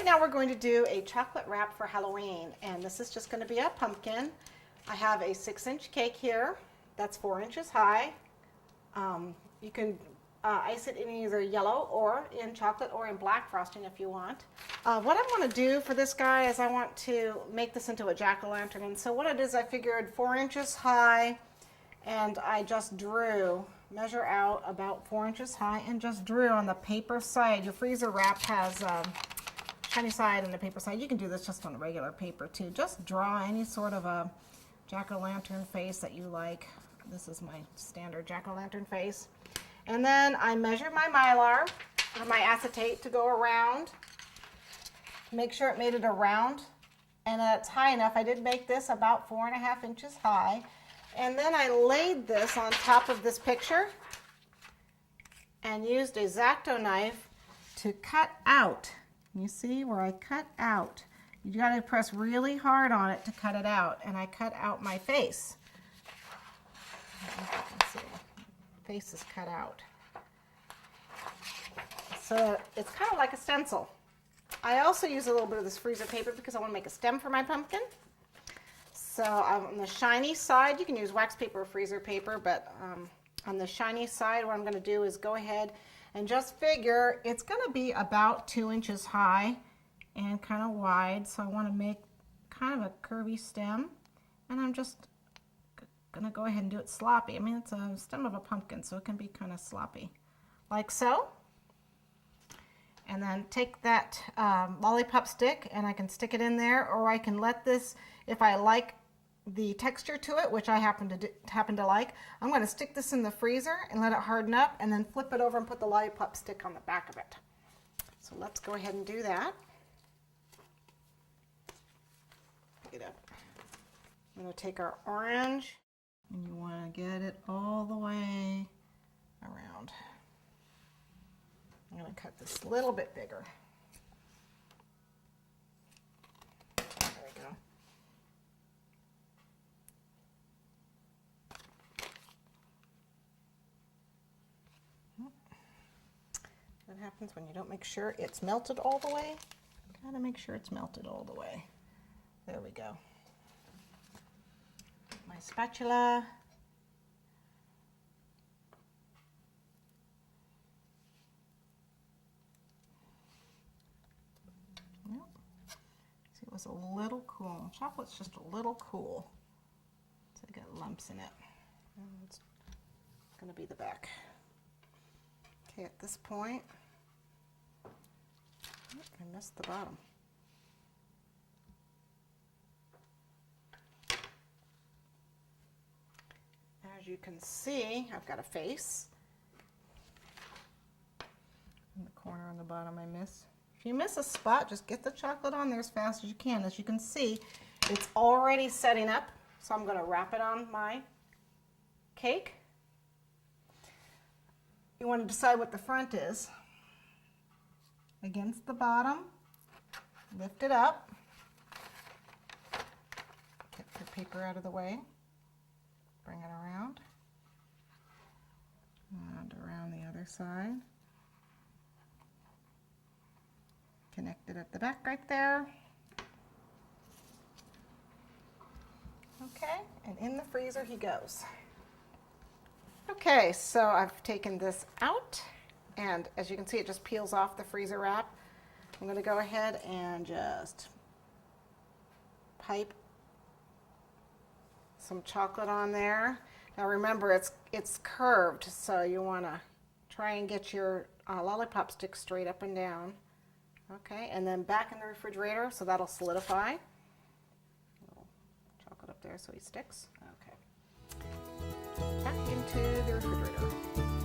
Right now we're going to do a chocolate wrap for Halloween, and this is just going to be a pumpkin. I have a 6-inch cake here that's 4 inches high. You can ice it in either yellow or in chocolate or in black frosting if you want. What I want to do for this guy is I want to make this into a jack-o'-lantern, and so what it is, I figured 4 inches high, and I just drew, measure out about 4 inches high, and just drew on the paper side. Your freezer wrap has shiny side and the paper side. You can do this just on regular paper too. Just draw any sort of a jack-o'-lantern face that you like. This is my standard jack-o'-lantern face. And then I measured my mylar, or my acetate, to go around. Make sure it made it around and it's high enough. I did make this about 4.5 inches high. And then I laid this on top of this picture and used a X-Acto knife to cut out. You see where I cut out? You got to press really hard on it to cut it out. And I cut out my face. Let's see. Face is cut out. So it's kind of like a stencil. I also use a little bit of this freezer paper because I want to make a stem for my pumpkin. So on the shiny side, you can use wax paper or freezer paper, but on the shiny side, what I'm going to do is go ahead and just figure it's going to be about 2 inches high and kind of wide. So I want to make kind of a curvy stem, and I'm just going to go ahead and do it sloppy. I mean, it's a stem of a pumpkin, so it can be kind of sloppy, like so. And then take that lollipop stick, and I can stick it in there, or I can let this, if I like the texture to it, which I happen to like, I'm going to stick this in the freezer and let it harden up, and then flip it over and put the lollipop stick on the back of it. So let's go ahead and do that. Pick it up. I'm going to take our orange, and you want to get it all the way around. I'm going to cut this a little bit bigger. There we go. What happens when you don't make sure it's melted all the way? Gotta make sure it's melted all the way. There we go. My spatula. See, it was a little cool. Chocolate's just a little cool. So I got lumps in it. And it's gonna be the back. Okay, at this point, I missed the bottom. As you can see, I've got a face. In the corner on the bottom I miss. If you miss a spot, just get the chocolate on there as fast as you can. As you can see, it's already setting up, so I'm going to wrap it on my cake. You want to decide what the front is. Against the bottom, lift it up. Get the paper out of the way. Bring it around. And around the other side. Connect it at the back right there. Okay, and in the freezer he goes. Okay, so I've taken this out, and as you can see, it just peels off the freezer wrap. I'm going to go ahead and just pipe some chocolate on there. Now remember, it's curved, so you want to try and get your lollipop stick straight up and down. Okay, and then back in the refrigerator, so that'll solidify. A little chocolate up there so he sticks. Okay. Back into the refrigerator.